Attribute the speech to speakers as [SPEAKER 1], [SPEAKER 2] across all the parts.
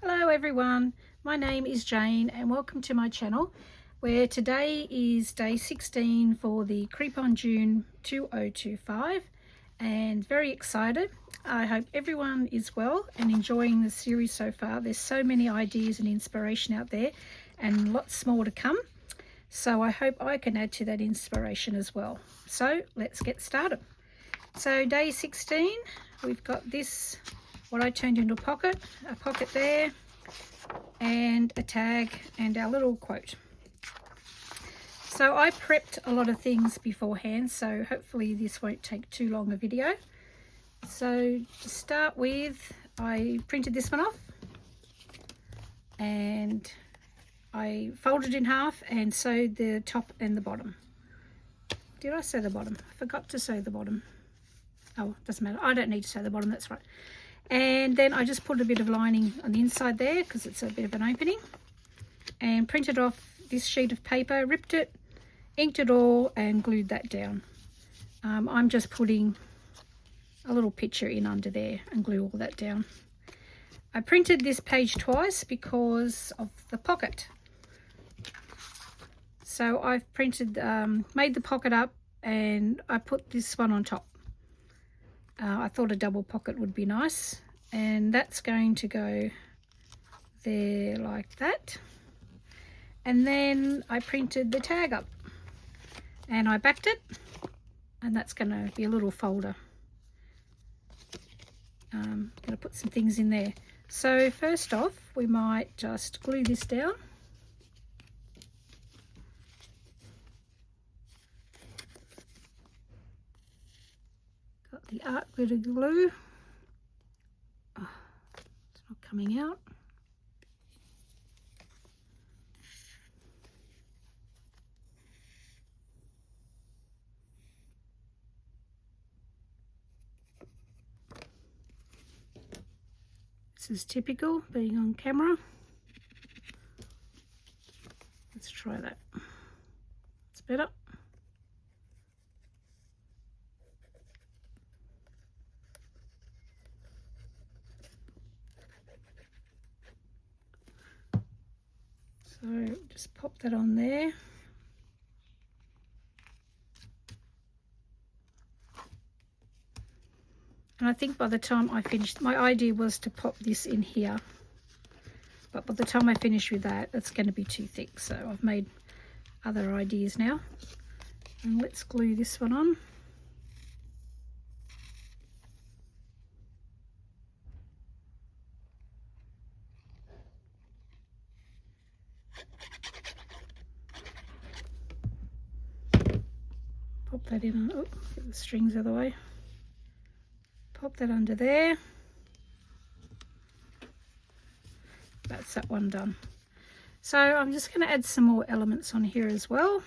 [SPEAKER 1] Hello everyone, my name is Jane and welcome to my channel where today is day 16 for the Creep on June 2025 and very excited. I hope everyone is well and enjoying the series so far. There's so many ideas and inspiration out there and lots more to come. So I hope I can add to that inspiration as well. So let's get started. So day 16, we've got this, what I turned into a pocket there, and a tag and our little quote. So I prepped a lot of things beforehand, so hopefully this won't take too long a video. So to start with, I printed this one off and I folded in half and sewed the top and the bottom. Did I sew the bottom? I forgot to sew the bottom. Oh, doesn't matter. I don't need to sew the bottom, that's right. And then I just put a bit of lining on the inside there because it's a bit of an opening, and printed off this sheet of paper, ripped it, inked it all and glued that down. I'm just putting a little picture in under there and glue all that down. I printed this page twice because of the pocket. So I've printed, made the pocket up and I put this one on top. I thought a double pocket would be nice, and that's going to go there like that. And then I printed the tag up and I backed it, and that's going to be a little folder. Going to put some things in there. So first off, we might just glue this down. The art glitter glue. Oh, it's not coming out. This is typical being on camera. Let's try that. It's better. So just pop that on there. And I think by the time I finished, my idea was to pop this in here. But by the time I finish with that, it's going to be too thick. So I've made other ideas now. And let's glue this one on. Pop that in, oh, get the strings out of the way. Pop that under there. That's that one done. So I'm just going to add some more elements on here as well.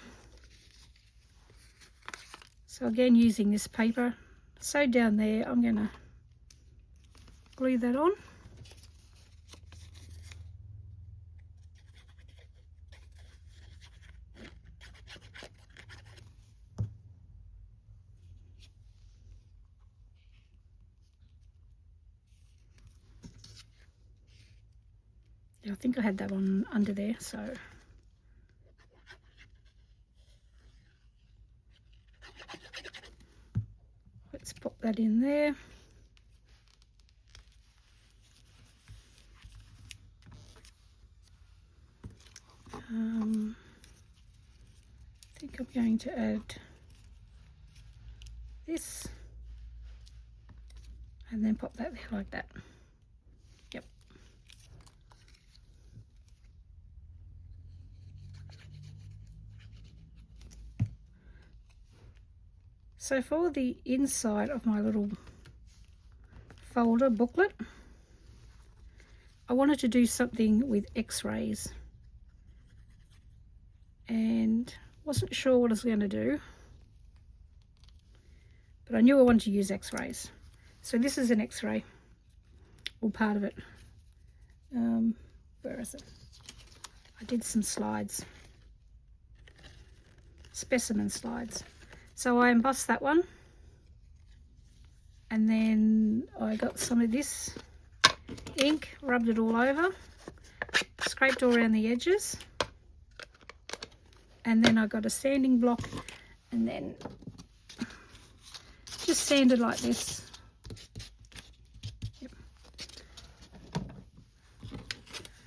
[SPEAKER 1] So again, using this paper, so down there, I'm going to glue that on. I think I had that one under there, so let's pop that in there. I think I'm going to add this and then pop that there like that. Yep. So for the inside of my little folder booklet, I wanted to do something with x-rays and wasn't sure what I was going to do, but I knew I wanted to use x-rays. So this is an x-ray, or part of it. Where is it? I did some slides, specimen slides. So I embossed that one, and then I got some of this ink, rubbed it all over, scraped all around the edges, and then I got a sanding block and then just sanded like this. Yep.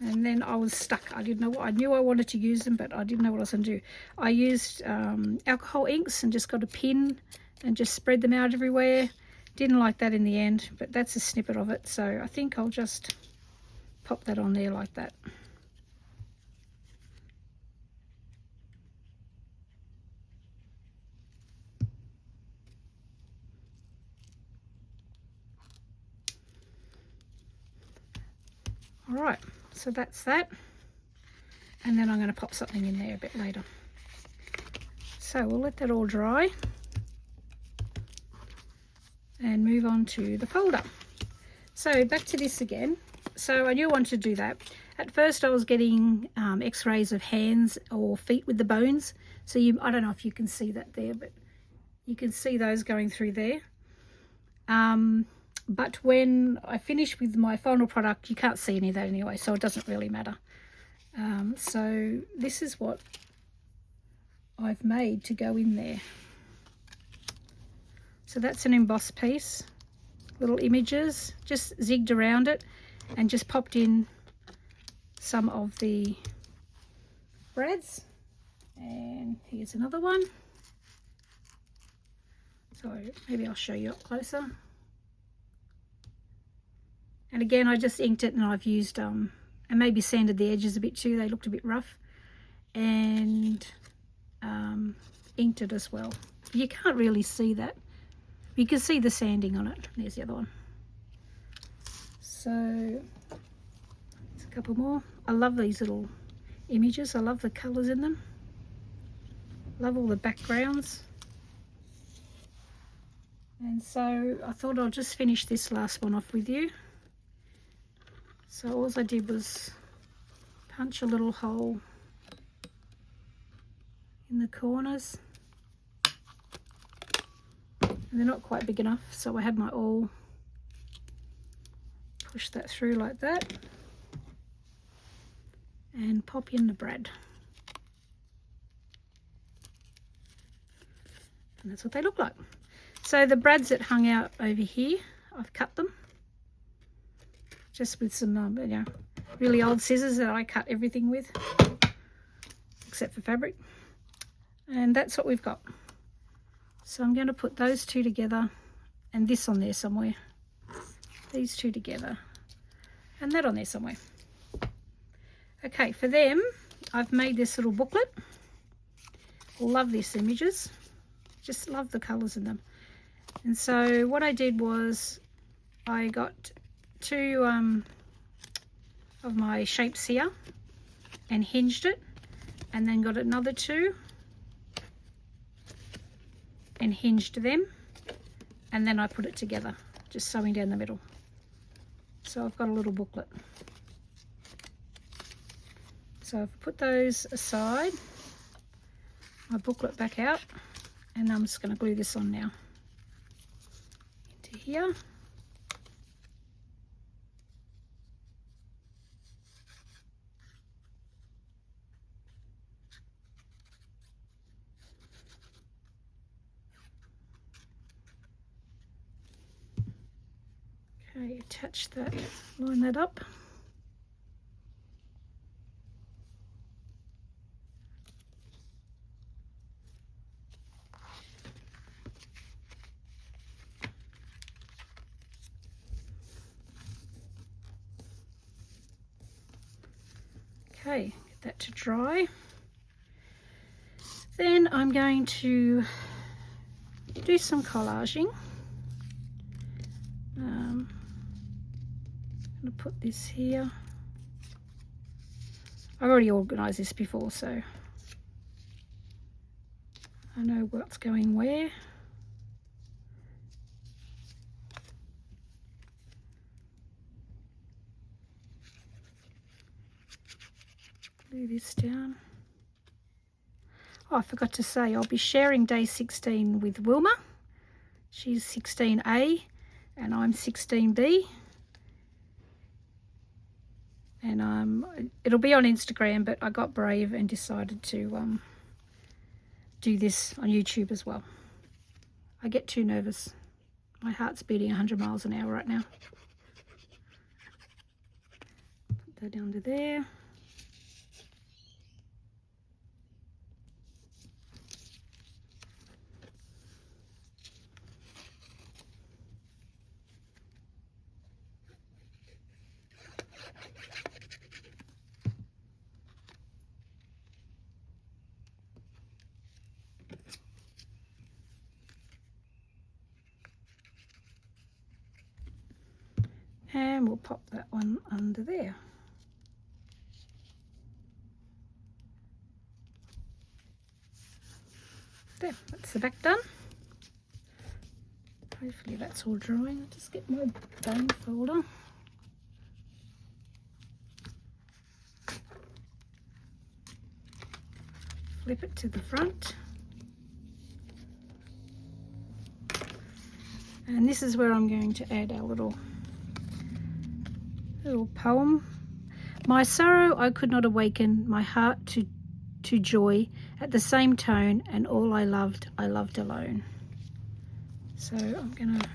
[SPEAKER 1] And then I was stuck. I didn't know what, I knew I wanted to use them, but I didn't know what I was going to do. I used alcohol inks and just got a pin and just spread them out everywhere. Didn't like that in the end, but that's a snippet of it. So I think I'll just pop that on there like that. All right, so that's that. And then I'm going to pop something in there a bit later. So we'll let that all dry and move on to the folder. So back to this again. So I knew I wanted to do that. At first I was getting x-rays of hands or feet with the bones. So I don't know if you can see that there, but you can see those going through there. But when I finish with my final product, you can't see any of that anyway, so it doesn't really matter. So this is what I've made to go in there. So that's an embossed piece, little images, just zigged around it and just popped in some of the brads. And here's another one. So maybe I'll show you up closer. And again, I just inked it, and I've used and maybe sanded the edges a bit too. They looked a bit rough, and inked it as well. You can't really see that. You can see the sanding on it. There's the other one. So there's a couple more. I love these little images. I love the colours in them. Love all the backgrounds. And so I thought I'll just finish this last one off with you. So all I did was punch a little hole in the corners. And they're not quite big enough, so I had my awl push that through like that and pop in the brad. And that's what they look like. So the brads that hung out over here, I've cut them just with some you know, really old scissors that I cut everything with except for fabric. And that's what we've got. So I'm going to put those two together and this on there somewhere. These two together and that on there somewhere. Okay, for them, I've made this little booklet. Love these images. Just love the colours in them. And so what I did was I got two of my shapes here and hinged it, and then got another two and hinged them, and then I put it together, just sewing down the middle. So I've got a little booklet. So I've put those aside, my booklet back out, and I'm just going to glue this on now into here. Okay, attach that, line that up. Okay, get that to dry. Then I'm going to do some collaging. I'm going to put this here. I've already organised this before, so I know what's going where. Glue this down. Oh, I forgot to say, I'll be sharing day 16 with Wilma. She's 16A and I'm 16B. And it'll be on Instagram, but I got brave and decided to do this on YouTube as well. I get too nervous. My heart's beating 100 miles an hour right now. Put that under there. And we'll pop that one under there. There, that's the back done. Hopefully that's all drying. I'll just get my bone folder. Flip it to the front. And this is where I'm going to add our little poem. My sorrow I could not awaken, my heart to joy at the same tone, and all I loved alone. So I'm going to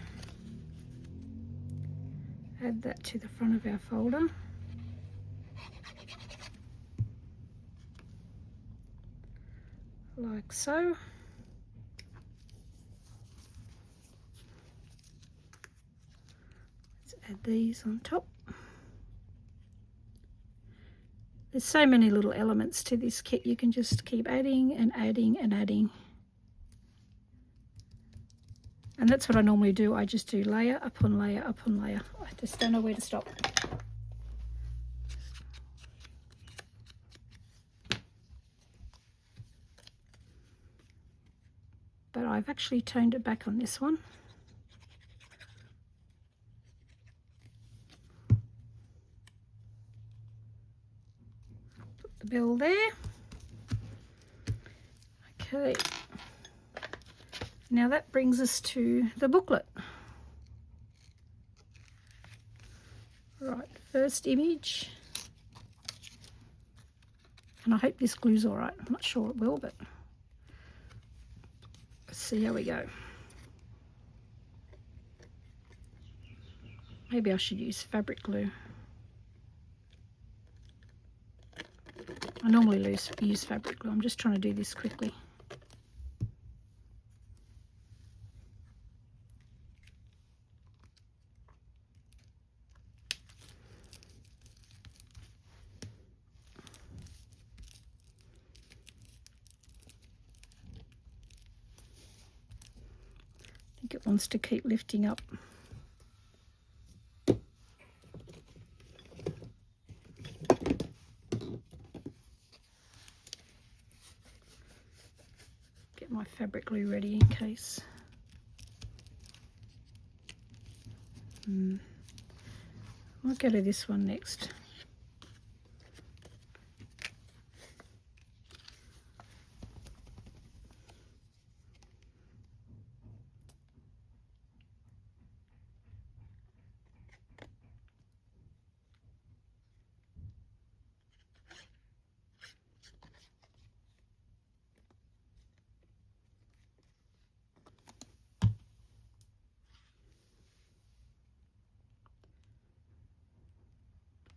[SPEAKER 1] add that to the front of our folder. Like so. Let's add these on top. There's so many little elements to this kit, you can just keep adding and adding and adding. And that's what I normally do. I just do layer upon layer upon layer. I just don't know where to stop. But I've actually toned it back on this one. Put the bell there. Okay. Now that brings us to the booklet. Right, first image. And I hope this glue's all right. I'm not sure it will, but let's see how we go. Maybe I should use fabric glue. I normally use fabric glue. I'm just trying to do this quickly. I think it wants to keep lifting up. Get my fabric glue ready in case. I'll go to this one next.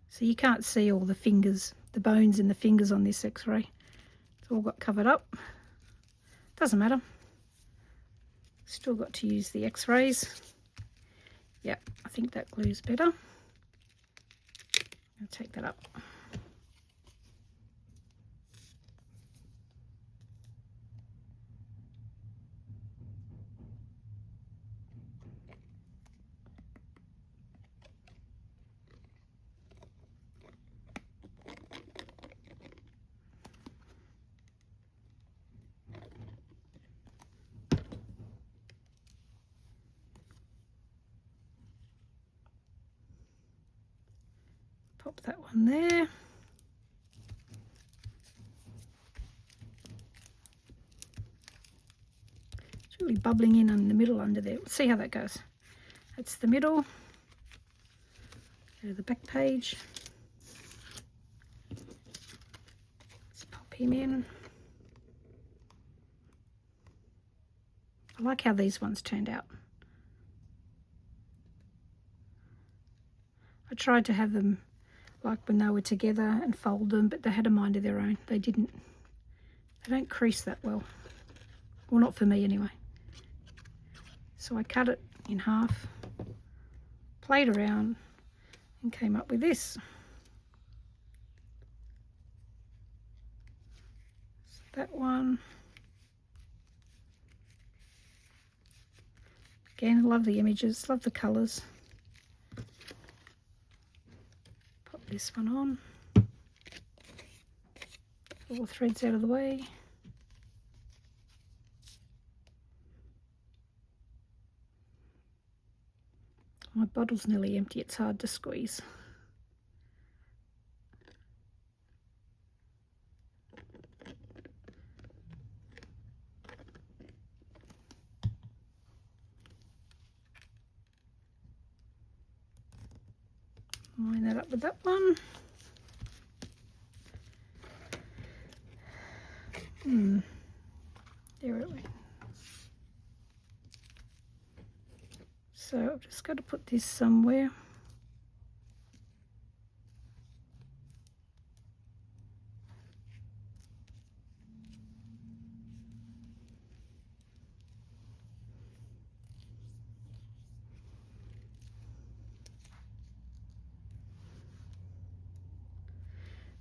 [SPEAKER 1] So you can't see all the fingers, the bones in the fingers on this x-ray. It's all got covered up. Doesn't matter. Still got to use the x-rays. Yep, I think that glue's better. I'll take that up. Pop that one there. It's really bubbling in the middle under there. We'll see how that goes. That's the middle. Go to the back page. him in. I like how these ones turned out. I tried to have them like when they were together and fold them, but they had a mind of their own. They didn't. They don't crease that well. Well, not for me anyway. So I cut it in half, played around, and came up with this. So that one. Again, love the images, love the colours. Pop this one on. All the threads out of the way. My bottle's nearly empty, it's hard to squeeze. Line that up with that one. There it went. So I've just got to put this somewhere.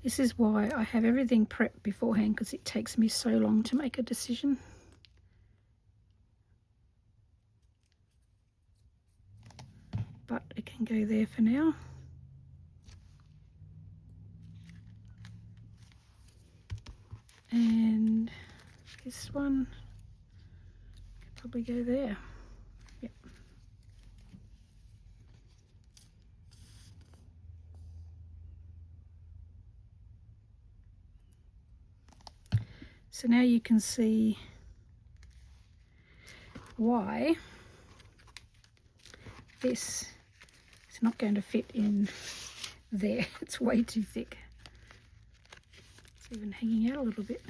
[SPEAKER 1] This is why I have everything prepped beforehand, because it takes me so long to make a decision. But it can go there for now. And this one could probably go there. Yep. So now you can see why this is not going to fit in there. It's way too thick. It's even hanging out a little bit.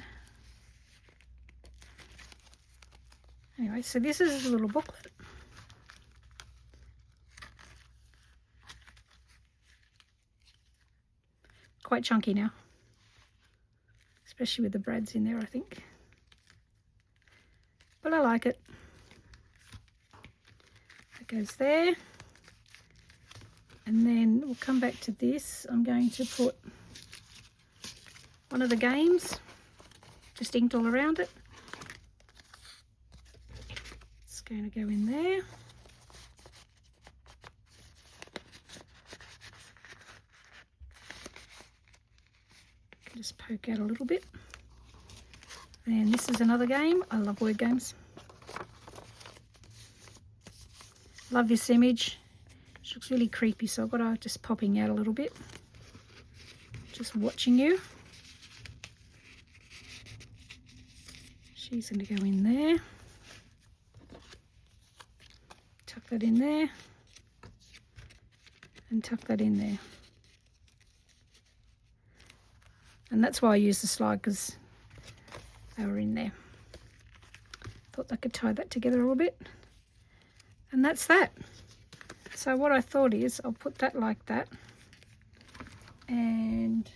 [SPEAKER 1] Anyway, so this is a little booklet. Quite chunky now, especially with the brads in there, I think. But I like it. That goes there. And then we'll come back to this. I'm going to put one of the games, just inked all around it. It's going to go in there. Just poke out a little bit. And this is another game. I love word games. Love this image. It looks really creepy, so I've got her just popping out a little bit. Just watching you. She's going to go in there. Tuck that in there. And tuck that in there. And that's why I used the slide, because they were in there. Thought I could tie that together a little bit. And that's that. So what I thought is I'll put that like that. And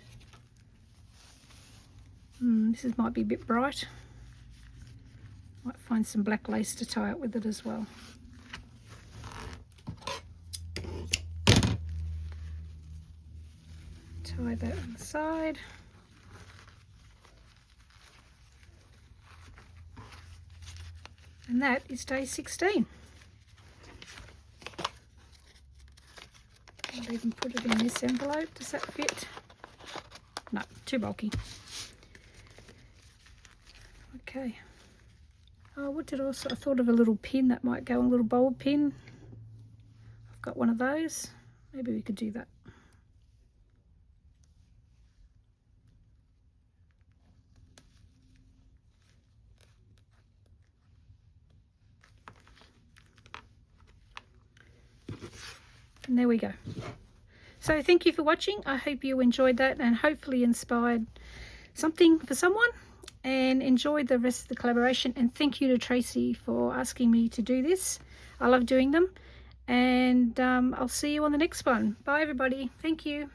[SPEAKER 1] this might be a bit bright. Might find some black lace to tie it with it as well. Tie that on the side. And that is day 16. I'll even put it in this envelope. Does that fit? No, too bulky. Okay. Oh, what did I thought of a little pin that might go, a little bulb pin. I've got one of those. Maybe we could do that. And there we go. So thank you for watching. I hope you enjoyed that and hopefully inspired something for someone, and enjoy the rest of the collaboration. And thank you to Tracy for asking me to do this. I love doing them, and I'll see you on the next one. Bye everybody. Thank you.